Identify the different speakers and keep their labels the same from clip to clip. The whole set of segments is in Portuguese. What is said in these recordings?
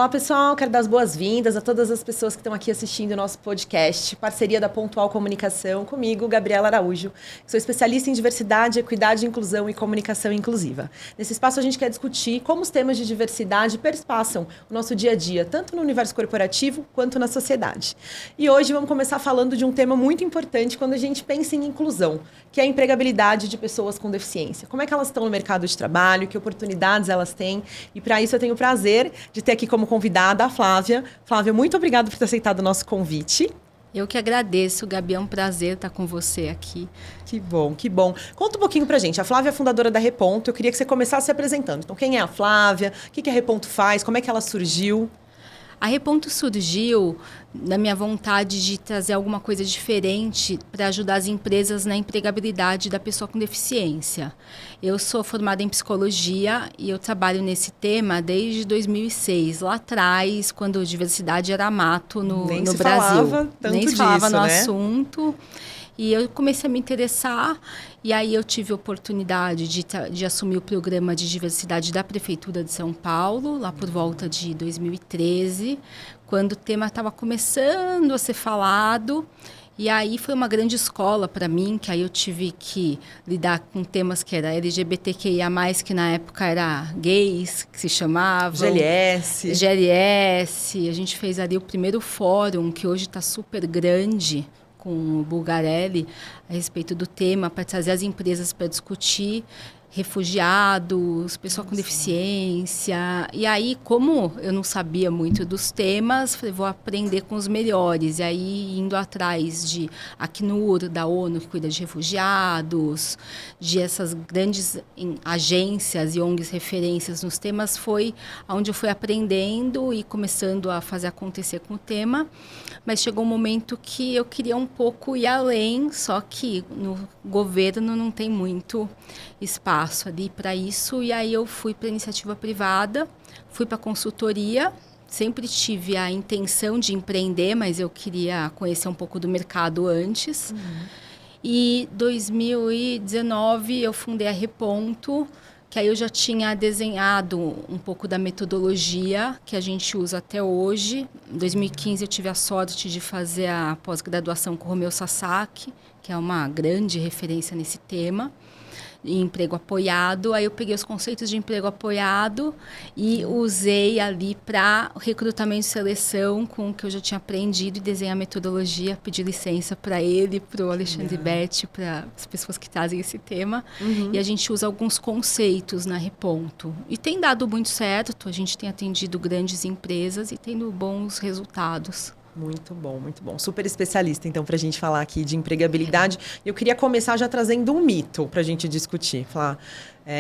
Speaker 1: Olá, pessoal. Quero dar as boas-vindas a todas as pessoas que estão aqui assistindo o nosso podcast, parceria da Pontual Comunicação, comigo, Gabriela Araújo, que sou especialista em diversidade, equidade, inclusão e comunicação inclusiva. Nesse espaço, a gente quer discutir como os temas de diversidade perspassam o nosso dia a dia, tanto no universo corporativo quanto na sociedade. E hoje vamos começar falando de um tema muito importante quando a gente pensa em inclusão, que é a empregabilidade de pessoas com deficiência. Como é que elas estão no mercado de trabalho, que oportunidades elas têm. E para isso eu tenho o prazer de ter aqui como convidada a Flávia. Flávia, muito obrigada por ter aceitado o nosso convite.
Speaker 2: Eu que agradeço, Gabi, é um prazer estar com você aqui.
Speaker 1: Que bom, que bom. Conta um pouquinho pra gente. A Flávia é fundadora da Reponto. Eu queria que você começasse se apresentando. Então, quem é a Flávia? O que a Reponto faz? Como é que ela surgiu?
Speaker 2: A Reponto surgiu na minha vontade de trazer alguma coisa diferente para ajudar as empresas na empregabilidade da pessoa com deficiência. Eu sou formada em psicologia e eu trabalho nesse tema desde 2006, lá atrás, quando diversidade era mato no Brasil. Nem se falava no assunto. E eu comecei a me interessar e aí eu tive a oportunidade de assumir o programa de diversidade da Prefeitura de São Paulo, lá por volta de 2013, quando o tema estava começando a ser falado. E aí foi uma grande escola para mim, que aí eu tive que lidar com temas que era LGBTQIA+, que na época era gays, que se chamavam. GLS. A gente fez ali o primeiro fórum, que hoje está super grande, com o Bulgarelli, a respeito do tema, para trazer as empresas para discutir refugiados, pessoa com deficiência. E aí, como eu não sabia muito dos temas, falei, vou aprender com os melhores. E aí, indo atrás de Acnur, da ONU, que cuida de refugiados, de essas grandes agências e ONGs referências nos temas, foi onde eu fui aprendendo e começando a fazer acontecer com o tema. Mas chegou um momento que eu queria um pouco ir além, só que no governo não tem muito espaço ali para isso. E aí eu fui para a iniciativa privada, fui para a consultoria. Sempre tive a intenção de empreender, mas eu queria conhecer um pouco do mercado antes. E em 2019 eu fundei a Reponto, que aí eu já tinha desenhado um pouco da metodologia que a gente usa até hoje. Em 2015 eu tive a sorte de fazer a pós-graduação com o Romeu Sasaki, que é uma grande referência nesse tema, em emprego apoiado. Aí eu peguei os conceitos de emprego apoiado e usei ali para recrutamento e seleção com o que eu já tinha aprendido e desenhei a metodologia, pedi licença para ele, para o Alexandre Betti, para as pessoas que trazem esse tema. E a gente usa alguns conceitos na Reponto. E tem dado muito certo, a gente tem atendido grandes empresas e tendo bons resultados.
Speaker 1: Muito bom, muito bom. Super especialista, então, para a gente falar aqui de empregabilidade. Eu queria começar já trazendo um mito para a gente discutir. Falar,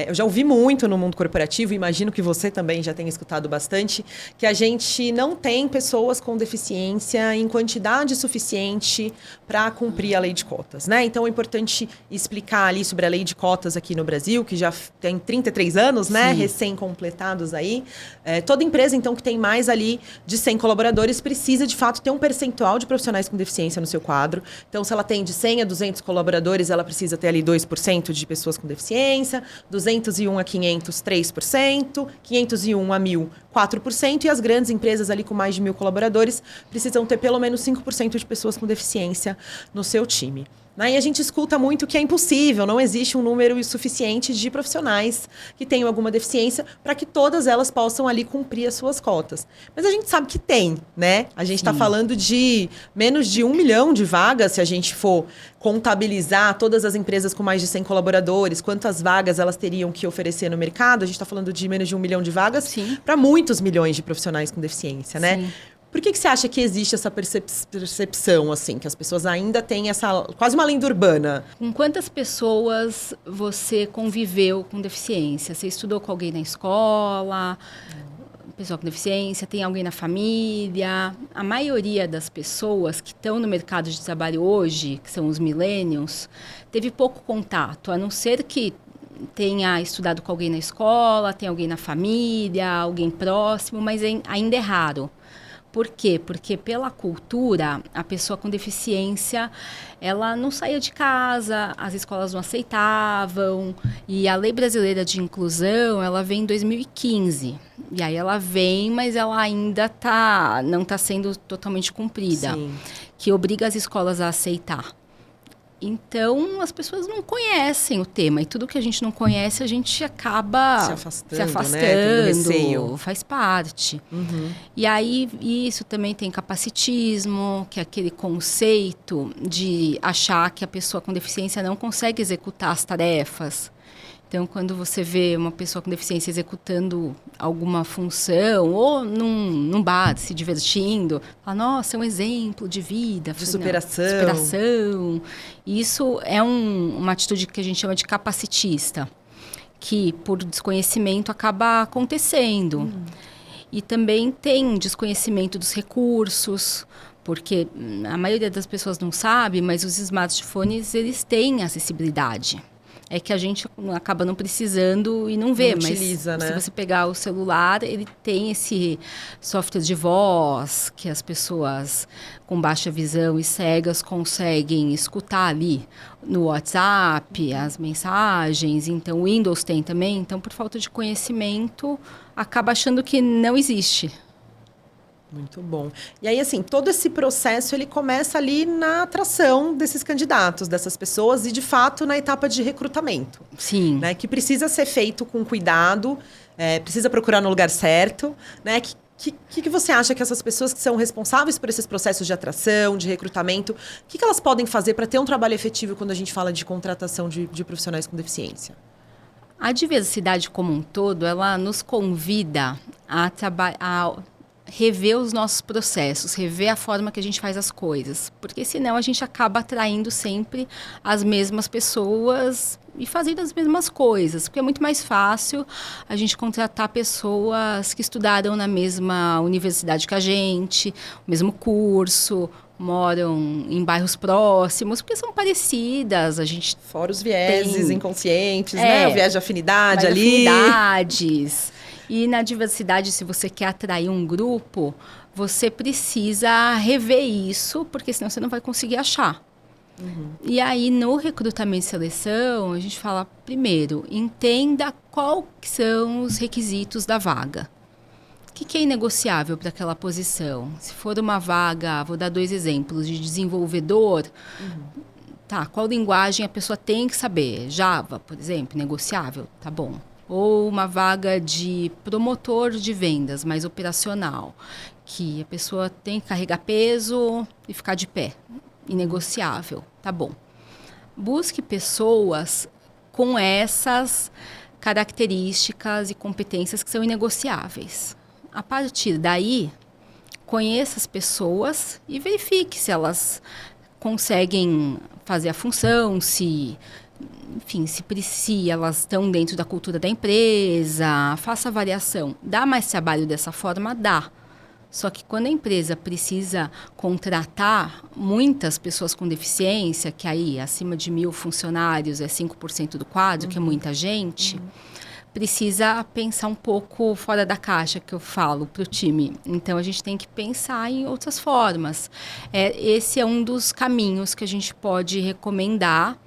Speaker 1: eu já ouvi muito no mundo corporativo, imagino que você também já tenha escutado bastante, que a gente não tem pessoas com deficiência em quantidade suficiente para cumprir a lei de cotas, né? Então, é importante explicar ali sobre a lei de cotas aqui no Brasil, que já tem 33 anos, né? Recém-completados aí. Toda empresa, então, que tem mais ali de 100 colaboradores precisa, de fato, ter um percentual de profissionais com deficiência no seu quadro. Então, se ela tem de 100 a 200 colaboradores, ela precisa ter ali 2% de pessoas com deficiência, 201 a 500, 3%, 501 a 1.000, 4%, e as grandes empresas ali com mais de 1.000 colaboradores precisam ter pelo menos 5% de pessoas com deficiência no seu time. E a gente escuta muito que é impossível, não existe um número suficiente de profissionais que tenham alguma deficiência para que todas elas possam ali cumprir as suas cotas. Mas a gente sabe que tem, né? A gente está falando de menos de 1 milhão de vagas, se a gente for contabilizar todas as empresas com mais de 100 colaboradores, quantas vagas elas teriam que oferecer no mercado. A gente está falando de menos de 1 milhão de vagas para muitos milhões de profissionais com deficiência, né? Por que você acha que existe essa percepção, assim, que as pessoas ainda têm essa quase uma lenda urbana?
Speaker 2: Com quantas pessoas você conviveu com deficiência? Você estudou com alguém na escola? Pessoa com deficiência? Tem alguém na família? A maioria das pessoas que estão no mercado de trabalho hoje, que são os millennials, teve pouco contato, a não ser que tenha estudado com alguém na escola, tem alguém na família, alguém próximo, mas ainda é raro. Por quê? Porque pela cultura, a pessoa com deficiência, ela não saía de casa, as escolas não aceitavam, e a Lei Brasileira de Inclusão, ela vem em 2015. E aí ela vem, mas ela ainda não está sendo totalmente cumprida,
Speaker 1: Sim.
Speaker 2: que obriga as escolas a aceitar. Então, as pessoas não conhecem o tema. E tudo que a gente não conhece, a gente acaba se afastando,
Speaker 1: né? Tendo receio.
Speaker 2: Faz parte.
Speaker 1: Uhum.
Speaker 2: E aí, isso também tem capacitismo, que é aquele conceito de achar que a pessoa com deficiência não consegue executar as tarefas. Então, quando você vê uma pessoa com deficiência executando alguma função, ou num bar, se divertindo, fala, nossa, é um exemplo de vida.
Speaker 1: De superação.
Speaker 2: Superação. Isso é uma atitude que a gente chama de capacitista, que, por desconhecimento, acaba acontecendo. E também tem desconhecimento dos recursos, porque a maioria das pessoas não sabe, mas os smartphones, eles têm acessibilidade. É que a gente acaba não precisando e não vê,
Speaker 1: não utiliza,
Speaker 2: mas
Speaker 1: né?
Speaker 2: se você pegar o celular, ele tem esse software de voz que as pessoas com baixa visão e cegas conseguem escutar ali no WhatsApp, as mensagens. Então, o Windows tem também. Então, por falta de conhecimento, acaba achando que não existe.
Speaker 1: Muito bom. E aí, assim, todo esse processo, ele começa ali na atração desses candidatos, dessas pessoas, e, de fato, na etapa de recrutamento.
Speaker 2: Sim.
Speaker 1: Né? Que precisa ser feito com cuidado, precisa procurar no lugar certo, né? Que você acha que essas pessoas que são responsáveis por esses processos de atração, de recrutamento, o que elas podem fazer para ter um trabalho efetivo quando a gente fala de contratação de profissionais com deficiência?
Speaker 2: A diversidade como um todo, ela nos convida a rever os nossos processos, rever a forma que a gente faz as coisas. Porque senão a gente acaba atraindo sempre as mesmas pessoas e fazendo as mesmas coisas. Porque é muito mais fácil a gente contratar pessoas que estudaram na mesma universidade que a gente, o mesmo curso, moram em bairros próximos, porque são parecidas. A gente
Speaker 1: fora os vieses inconscientes, né? O viés de afinidade ali.
Speaker 2: Afinidades. E na diversidade, se você quer atrair um grupo, você precisa rever isso, porque senão você não vai conseguir achar. Uhum. E aí, no recrutamento e seleção, a gente fala, primeiro, entenda quais são os requisitos da vaga. O que é inegociável para aquela posição? Se for uma vaga, vou dar 2 exemplos, de desenvolvedor, tá, qual linguagem a pessoa tem que saber? Java, por exemplo, negociável, tá bom. Ou uma vaga de promotor de vendas, mais operacional, que a pessoa tem que carregar peso e ficar de pé, inegociável, tá bom. Busque pessoas com essas características e competências que são inegociáveis. A partir daí, conheça as pessoas e verifique se elas conseguem fazer a função, se elas estão dentro da cultura da empresa, faça avaliação. Dá mais trabalho dessa forma? Dá. Só que quando a empresa precisa contratar muitas pessoas com deficiência, que aí acima de 1.000 funcionários é 5% do quadro, que é muita gente, precisa pensar um pouco fora da caixa, que eu falo para o time. Então, a gente tem que pensar em outras formas. Esse é um dos caminhos que a gente pode recomendar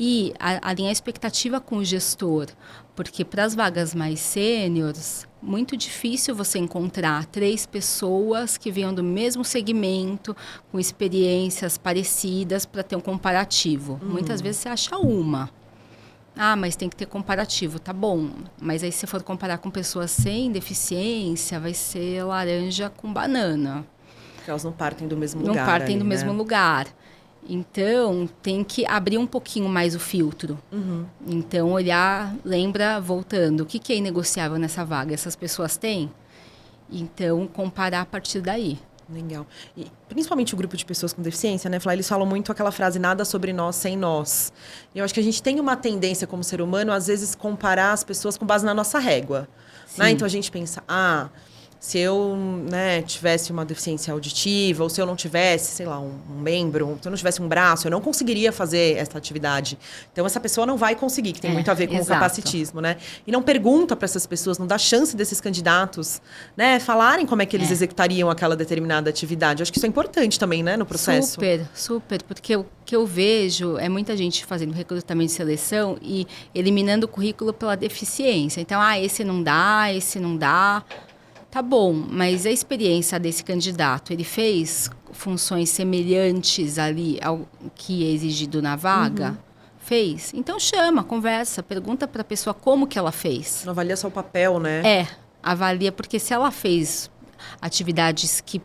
Speaker 2: e alinhar a expectativa com o gestor, porque para as vagas mais sêniores, muito difícil você encontrar 3 pessoas que venham do mesmo segmento, com experiências parecidas para ter um comparativo. Muitas vezes você acha uma. Ah, mas tem que ter comparativo, tá bom. Mas aí se for comparar com pessoas sem deficiência, vai ser laranja com banana.
Speaker 1: Porque elas não partem do mesmo lugar.
Speaker 2: Não partem do mesmo lugar. Então, tem que abrir um pouquinho mais o filtro. Então, olhar, lembra, voltando, o que é inegociável nessa vaga? Essas pessoas têm? Então, comparar a partir daí.
Speaker 1: Legal. E principalmente o grupo de pessoas com deficiência, né, Flá? Eles falam muito aquela frase, nada sobre nós sem nós. Eu acho que a gente tem uma tendência como ser humano, às vezes, comparar as pessoas com base na nossa régua. Né? Então, a gente pensa, se eu, né, tivesse uma deficiência auditiva, ou se eu não tivesse, sei lá, um membro, se eu não tivesse um braço, eu não conseguiria fazer essa atividade. Então, essa pessoa não vai conseguir, que tem muito a ver com o capacitismo, né? E não pergunta para essas pessoas, não dá chance desses candidatos, né, falarem como é que eles executariam aquela determinada atividade. Eu acho que isso é importante também, né, no processo.
Speaker 2: Super, super, porque o que eu vejo é muita gente fazendo recrutamento de seleção e eliminando o currículo pela deficiência. Então, esse não dá, esse não dá. Tá bom, mas a experiência desse candidato, ele fez funções semelhantes ali ao que é exigido na vaga? Fez? Então chama, conversa, pergunta para a pessoa como que ela fez.
Speaker 1: Não avalia só o papel, né?
Speaker 2: Avalia, porque se ela fez atividades que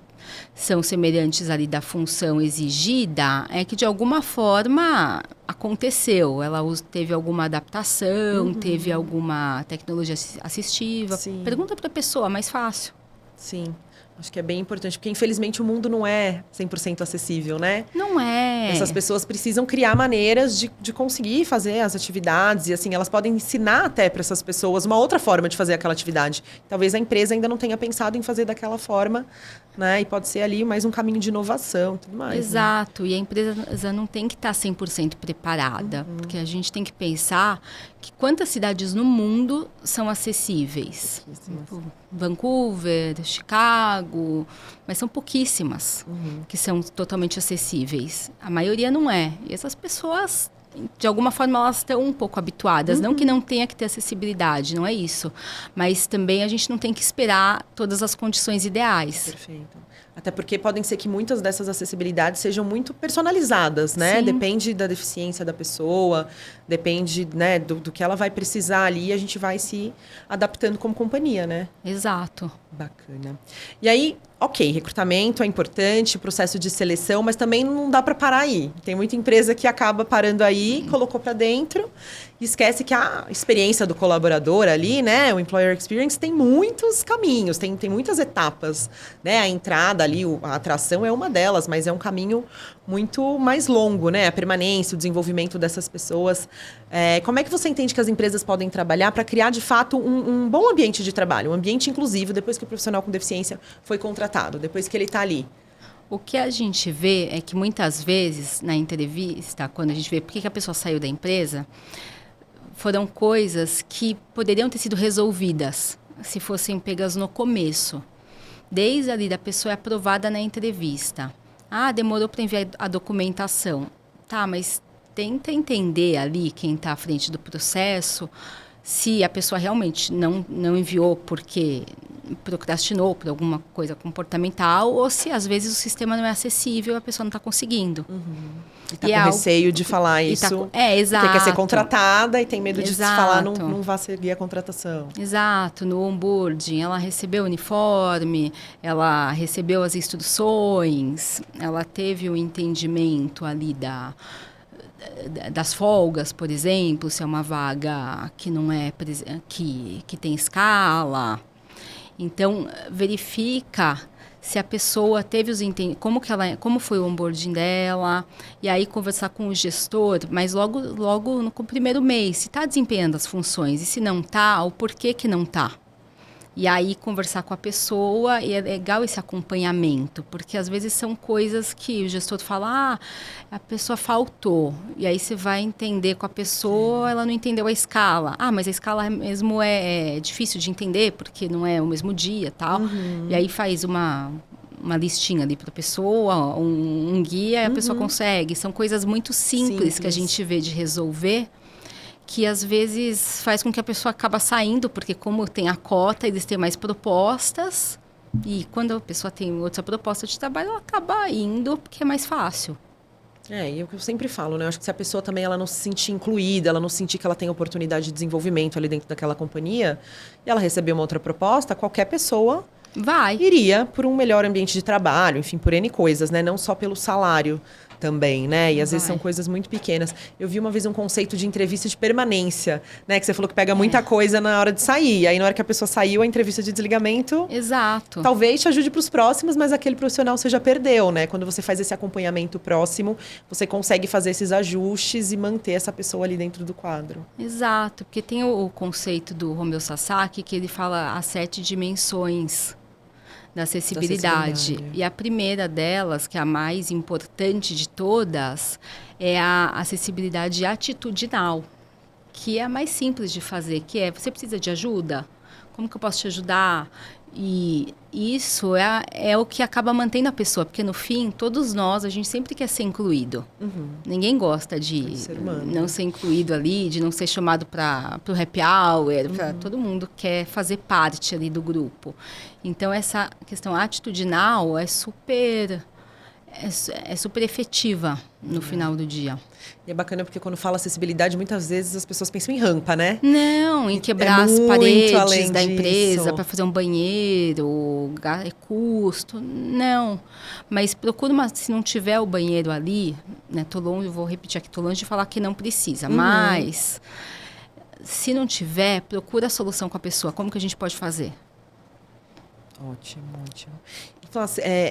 Speaker 2: são semelhantes ali da função exigida, é que de alguma forma aconteceu. Ela teve alguma adaptação, teve alguma tecnologia assistiva.
Speaker 1: Sim.
Speaker 2: Pergunta para a pessoa, mais fácil.
Speaker 1: Sim. Acho que é bem importante, porque infelizmente o mundo não é 100% acessível, né?
Speaker 2: Não é.
Speaker 1: Essas pessoas precisam criar maneiras de conseguir fazer as atividades e assim, elas podem ensinar até para essas pessoas uma outra forma de fazer aquela atividade. Talvez a empresa ainda não tenha pensado em fazer daquela forma, né? E pode ser ali mais um caminho de inovação e tudo mais.
Speaker 2: Exato. Né? E a empresa não tem que estar 100% preparada, porque a gente tem que pensar que quantas cidades no mundo são acessíveis? Vancouver, Chicago, mas são pouquíssimas que são totalmente acessíveis. A maioria não é. E essas pessoas, de alguma forma, elas estão um pouco habituadas. Não que não tenha que ter acessibilidade, não é isso. Mas também a gente não tem que esperar todas as condições ideais.
Speaker 1: Perfeito. Até porque podem ser que muitas dessas acessibilidades sejam muito personalizadas, né?
Speaker 2: Sim.
Speaker 1: Depende da deficiência da pessoa, depende, né, do que ela vai precisar ali, a gente vai se adaptando como companhia, né?
Speaker 2: Exato.
Speaker 1: Bacana. E aí, ok, recrutamento é importante, processo de seleção, mas também não dá para parar aí. Tem muita empresa que acaba parando aí, colocou para dentro e esquece que a experiência do colaborador ali, né, o employer experience, tem muitos caminhos, tem muitas etapas, né? A entrada ali, a atração é uma delas, mas é um caminho muito mais longo, né? A permanência, o desenvolvimento dessas pessoas. Como é que você entende que as empresas podem trabalhar para criar, de fato, um bom ambiente de trabalho, um ambiente inclusivo, depois que o profissional com deficiência foi contratado, depois que ele está ali?
Speaker 2: O que a gente vê é que muitas vezes, na entrevista, quando a gente vê por que a pessoa saiu da empresa, foram coisas que poderiam ter sido resolvidas se fossem pegas no começo. Desde ali da pessoa é aprovada na entrevista. Demorou para enviar a documentação. Tá, mas tenta entender ali quem está à frente do processo se a pessoa realmente não enviou porque procrastinou por alguma coisa comportamental ou se às vezes o sistema não é acessível e a pessoa não está conseguindo.
Speaker 1: E tá com receio de falar isso.
Speaker 2: Exato.
Speaker 1: Porque quer ser contratada e tem medo de se falar,
Speaker 2: Exato.
Speaker 1: não vai seguir a contratação.
Speaker 2: Exato. No onboarding, ela recebeu o uniforme, ela recebeu as instruções, ela teve o entendimento ali das folgas, por exemplo, se é uma vaga que não é que tem escala. Então, verifica se a pessoa teve os como foi o onboarding dela, e aí conversar com o gestor, mas logo no primeiro mês, se está desempenhando as funções, e se não está, o porquê que não está. E aí conversar com a pessoa, e é legal esse acompanhamento, porque às vezes são coisas que o gestor fala, a pessoa faltou. E aí você vai entender com a pessoa, ela não entendeu a escala. Mas a escala mesmo é difícil de entender, porque não é o mesmo dia e tal. E aí faz uma listinha ali para a pessoa, um guia, e a pessoa consegue. São coisas muito simples que a gente vê de resolver, que às vezes faz com que a pessoa acaba saindo, porque como tem a cota, eles têm mais propostas, e quando a pessoa tem outra proposta de trabalho, ela acaba indo, porque é mais fácil.
Speaker 1: E é o que eu sempre falo, né? Eu acho que se a pessoa também ela não se sentir incluída, ela não sentir que ela tem oportunidade de desenvolvimento ali dentro daquela companhia, e ela receber uma outra proposta, qualquer pessoa iria por um melhor ambiente de trabalho, enfim, por N coisas, né? Não só pelo salário também, né? E às vezes são coisas muito pequenas. Eu vi uma vez um conceito de entrevista de permanência, né? Que você falou que pega muita coisa na hora de sair. Aí na hora que a pessoa saiu, a entrevista de desligamento...
Speaker 2: Exato.
Speaker 1: Talvez te ajude para os próximos, mas aquele profissional você já perdeu, né? Quando você faz esse acompanhamento próximo, você consegue fazer esses ajustes e manter essa pessoa ali dentro do quadro.
Speaker 2: Exato, porque tem o conceito do Romeu Sasaki, que ele fala as 7 dimensões da acessibilidade.
Speaker 1: acessibilidade.
Speaker 2: E a primeira delas, que é a mais importante de todas, é a acessibilidade atitudinal, que é a mais simples de fazer, que é, você precisa de ajuda? Como que eu posso te ajudar? E isso é o que acaba mantendo a pessoa, porque no fim, todos nós, a gente sempre quer ser incluído. Ninguém gosta de não ser incluído ali, de não ser chamado para o happy hour, todo mundo quer fazer parte ali do grupo. Então, essa questão atitudinal é super efetiva no final do dia.
Speaker 1: E é bacana porque quando fala acessibilidade, muitas vezes as pessoas pensam em rampa, né?
Speaker 2: Não, em quebrar as paredes da empresa para fazer um banheiro, custo, não. Mas procura se não tiver o banheiro ali, né? Vou repetir aqui, tô longe de falar que não precisa, mas se não tiver, procura a solução com a pessoa. Como que a gente pode fazer?
Speaker 1: Ótimo, ótimo.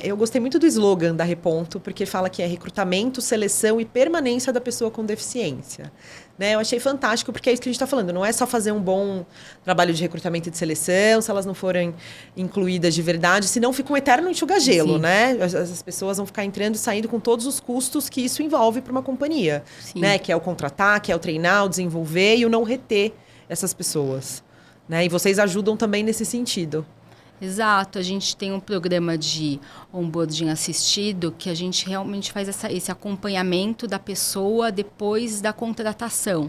Speaker 1: Eu gostei muito do slogan da Reponto, porque fala que é recrutamento, seleção e permanência da pessoa com deficiência. Né? Eu achei fantástico, porque é isso que a gente está falando. Não é só fazer um bom trabalho de recrutamento e de seleção, se elas não forem incluídas de verdade, senão fica um eterno enxuga-gelo, né? As pessoas vão ficar entrando e saindo com todos os custos que isso envolve para uma companhia. Né? Que é o contratar, que é o treinar, o desenvolver e o não reter essas pessoas. Né? E vocês ajudam também nesse sentido.
Speaker 2: Exato, a gente tem um programa de onboarding assistido que a gente realmente faz esse acompanhamento da pessoa depois da contratação.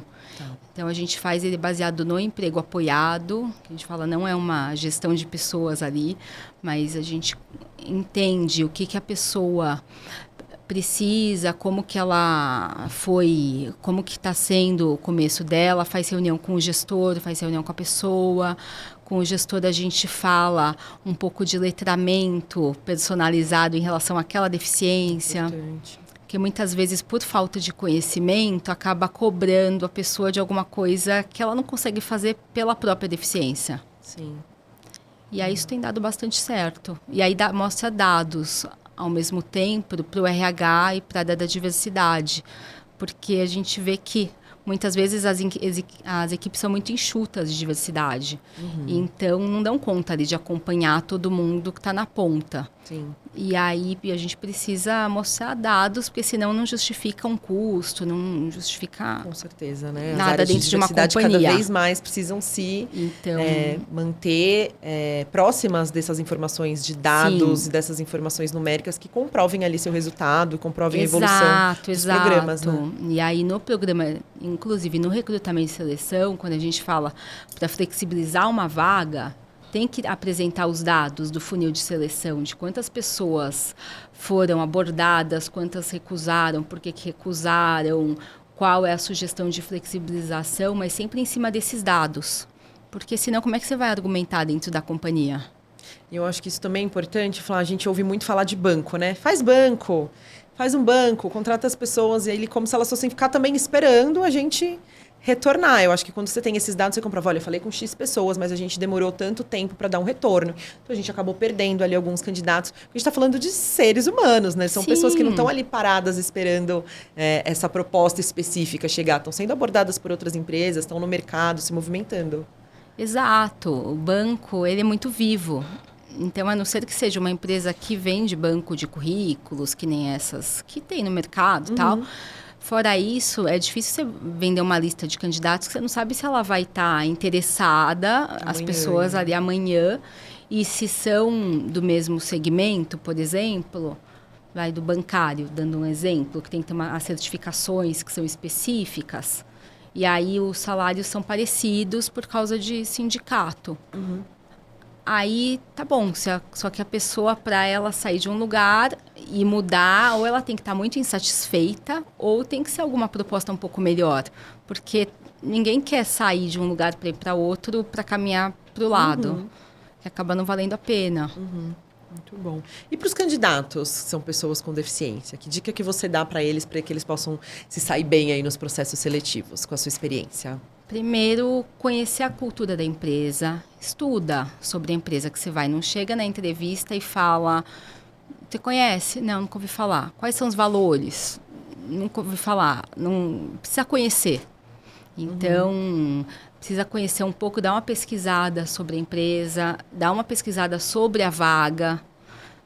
Speaker 2: Então, a gente faz ele baseado no emprego apoiado, que a gente fala não é uma gestão de pessoas ali, mas a gente entende o que a pessoa precisa, como que ela foi, como que está sendo o começo dela, faz reunião com o gestor, faz reunião com a pessoa. Com o gestor, a gente fala um pouco de letramento personalizado em relação àquela deficiência.
Speaker 1: Importante.
Speaker 2: Porque muitas vezes, por falta de conhecimento, acaba cobrando a pessoa de alguma coisa que ela não consegue fazer pela própria deficiência.
Speaker 1: Sim.
Speaker 2: E aí isso tem dado bastante certo. E aí mostra dados ao mesmo tempo para o RH e para a da diversidade. Porque a gente vê que muitas vezes as equipes são muito enxutas de diversidade. Então, não dão conta ali de acompanhar todo mundo que está na ponta.
Speaker 1: Sim.
Speaker 2: E aí, a gente precisa mostrar dados, porque senão não justifica um custo, não justifica
Speaker 1: Com certeza, né?
Speaker 2: nada dentro de uma companhia.
Speaker 1: Cada vez mais precisam se manter próximas dessas informações de dados e dessas informações numéricas que comprovem ali seu resultado, comprovem a evolução dos programas. Né?
Speaker 2: E aí, no programa, inclusive no recrutamento e seleção, quando a gente fala para flexibilizar uma vaga, tem que apresentar os dados do funil de seleção, de quantas pessoas foram abordadas, quantas recusaram, por que recusaram, qual é a sugestão de flexibilização, mas sempre em cima desses dados. Porque senão, como é que você vai argumentar dentro da companhia?
Speaker 1: Eu acho que isso também é importante. A gente ouve muito falar de banco, né? Faz banco, faz um banco, contrata as pessoas, e aí como se elas fossem ficar também esperando a gente retornar. Eu acho que quando você tem esses dados, você comprova, olha, eu falei com X pessoas, mas a gente demorou tanto tempo para dar um retorno. Então, a gente acabou perdendo ali alguns candidatos. A gente está falando de seres humanos, né? São pessoas que não estão ali paradas esperando essa proposta específica chegar. Estão sendo abordadas por outras empresas, estão no mercado, se movimentando.
Speaker 2: Exato. O banco, ele é muito vivo. Então, a não ser que seja uma empresa que vende banco de currículos, que nem essas que tem no mercado e tal. Fora isso, é difícil você vender uma lista de candidatos que você não sabe se ela vai estar interessada, as pessoas ali amanhã, e se são do mesmo segmento, por exemplo, do bancário, dando um exemplo, que tem que ter as certificações que são específicas, e aí os salários são parecidos por causa de sindicato. Aí, tá bom, só que a pessoa, para ela sair de um lugar e mudar, ou ela tem que estar muito insatisfeita, ou tem que ser alguma proposta um pouco melhor. Porque ninguém quer sair de um lugar para ir para outro para caminhar para o lado. Que acaba não valendo a pena.
Speaker 1: Muito bom. E para os candidatos, que são pessoas com deficiência, que dica que você dá para eles possam se sair bem aí nos processos seletivos, com a sua experiência?
Speaker 2: Primeiro, conhecer a cultura da empresa, estuda sobre a empresa que você vai. Não chega na entrevista e fala, você conhece? Não, nunca ouvi falar. Quais são os valores? Nunca ouvi falar. Não precisa conhecer. Então, precisa conhecer um pouco, dar uma pesquisada sobre a empresa, dar uma pesquisada sobre a vaga,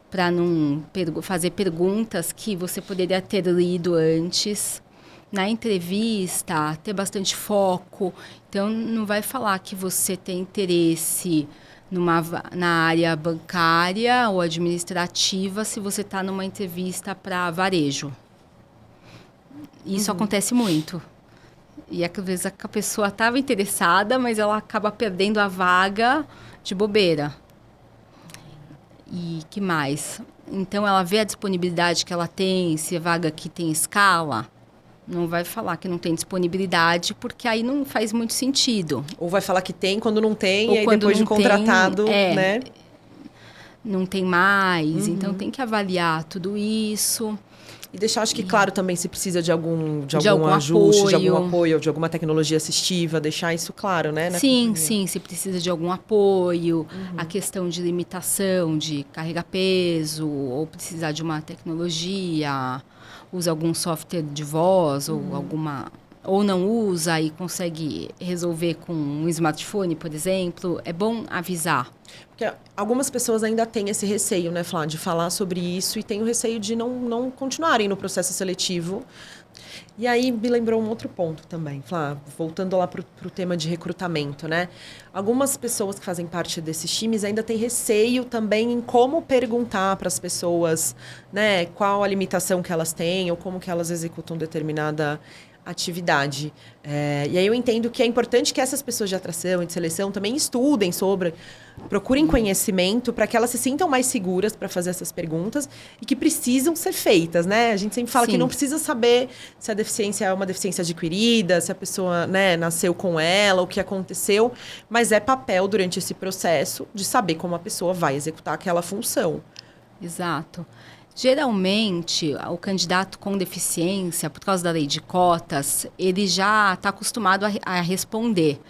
Speaker 2: para não fazer perguntas que você poderia ter lido antes. Na entrevista, ter bastante foco. Então, não vai falar que você tem interesse na área bancária ou administrativa se você está numa entrevista para varejo. Isso acontece muito. E às vezes a pessoa estava interessada, mas ela acaba perdendo a vaga de bobeira. E que mais? Então, ela vê a disponibilidade que ela tem, se é vaga que tem escala, não vai falar que não tem disponibilidade, porque aí não faz muito sentido.
Speaker 1: Ou vai falar que tem quando não tem,
Speaker 2: Ou
Speaker 1: e aí
Speaker 2: quando
Speaker 1: depois de
Speaker 2: não
Speaker 1: contratado,
Speaker 2: tem,
Speaker 1: né?
Speaker 2: Não tem mais, então tem que avaliar tudo isso.
Speaker 1: E deixar, acho que claro também, se precisa de algum
Speaker 2: algum
Speaker 1: ajuste,
Speaker 2: apoio.
Speaker 1: de algum apoio, de alguma tecnologia assistiva, deixar isso claro, né?
Speaker 2: Sim, se precisa de algum apoio, a questão de limitação, de carregar peso, ou precisar de uma tecnologia, usa algum software de voz, ou não usa e consegue resolver com um smartphone, por exemplo, é bom avisar.
Speaker 1: Porque algumas pessoas ainda têm esse receio, né, Flá, de falar sobre isso e têm o receio de não continuarem no processo seletivo. E aí me lembrou um outro ponto também, Flá, voltando lá para o tema de recrutamento, né? Algumas pessoas que fazem parte desses times ainda têm receio também em como perguntar para as pessoas, né, qual a limitação que elas têm ou como que elas executam determinada atividade. E aí eu entendo que é importante que essas pessoas de atração e de seleção também estudem sobre, procurem conhecimento para que elas se sintam mais seguras para fazer essas perguntas e que precisam ser feitas, né? A gente sempre fala que não precisa saber se a deficiência é uma deficiência adquirida, se a pessoa, né, nasceu com ela, o que aconteceu, mas é papel durante esse processo de saber como a pessoa vai executar aquela função.
Speaker 2: Exato. Geralmente, o candidato com deficiência, por causa da lei de cotas, ele já está acostumado a responder.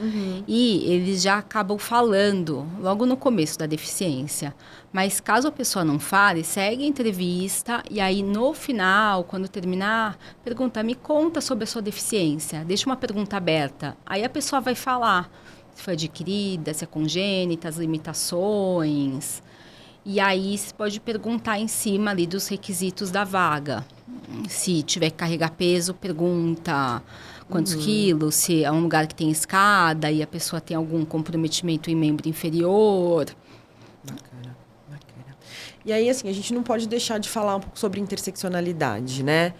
Speaker 2: E eles já acabam falando logo no começo da deficiência. Mas caso a pessoa não fale, segue a entrevista e aí no final, quando terminar, pergunta, me conta sobre a sua deficiência. Deixa uma pergunta aberta. Aí a pessoa vai falar se foi adquirida, se é congênita, as limitações. E aí você pode perguntar em cima ali dos requisitos da vaga. Se tiver que carregar peso, pergunta quantos quilos, se é um lugar que tem escada e a pessoa tem algum comprometimento em membro inferior.
Speaker 1: Bacana. E aí, assim, a gente não pode deixar de falar um pouco sobre interseccionalidade, né?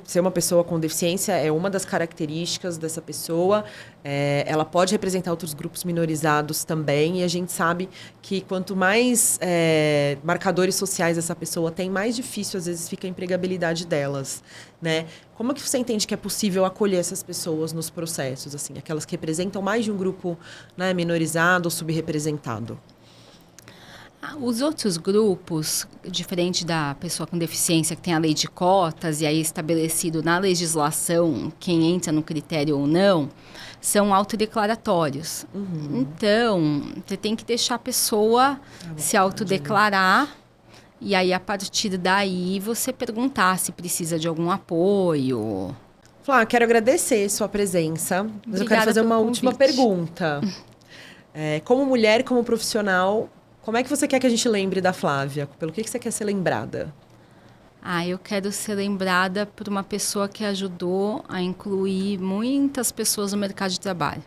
Speaker 1: Ser uma pessoa com deficiência é uma das características dessa pessoa. Ela pode representar outros grupos minorizados também. E a gente sabe que quanto mais marcadores sociais essa pessoa tem, mais difícil, às vezes, fica a empregabilidade delas, né? Como é que você entende que é possível acolher essas pessoas nos processos, assim? Aquelas que representam mais de um grupo, né, minorizado ou subrepresentado?
Speaker 2: Os outros grupos, diferente da pessoa com deficiência, que tem a lei de cotas e aí estabelecido na legislação quem entra no critério ou não, são autodeclaratórios. Então, você tem que deixar a pessoa se autodeclarar e aí, a partir daí, você perguntar se precisa de algum apoio.
Speaker 1: Flá, quero agradecer sua presença, mas eu quero fazer uma última pergunta. Como mulher, como profissional, como é que você quer que a gente lembre da Flávia? Pelo que você quer ser lembrada?
Speaker 2: Eu quero ser lembrada por uma pessoa que ajudou a incluir muitas pessoas no mercado de trabalho.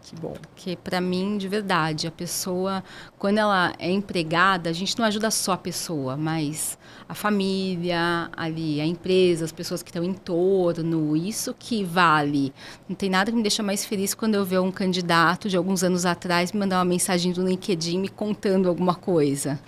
Speaker 1: Que bom.
Speaker 2: Porque, para mim, de verdade, a pessoa, quando ela é empregada, a gente não ajuda só a pessoa, mas a família, ali, a empresa, as pessoas que estão em torno, isso que vale. Não tem nada que me deixa mais feliz quando eu ver um candidato de alguns anos atrás me mandar uma mensagem do LinkedIn me contando alguma coisa.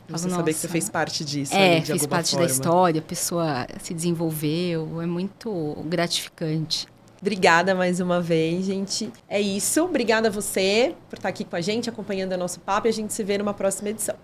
Speaker 1: Você saber que você fez parte disso. De
Speaker 2: fiz parte
Speaker 1: forma.
Speaker 2: da história, a pessoa se desenvolveu, é muito gratificante.
Speaker 1: Obrigada mais uma vez, gente. É isso. Obrigada a você por estar aqui com a gente, acompanhando o nosso papo. E a gente se vê numa próxima edição.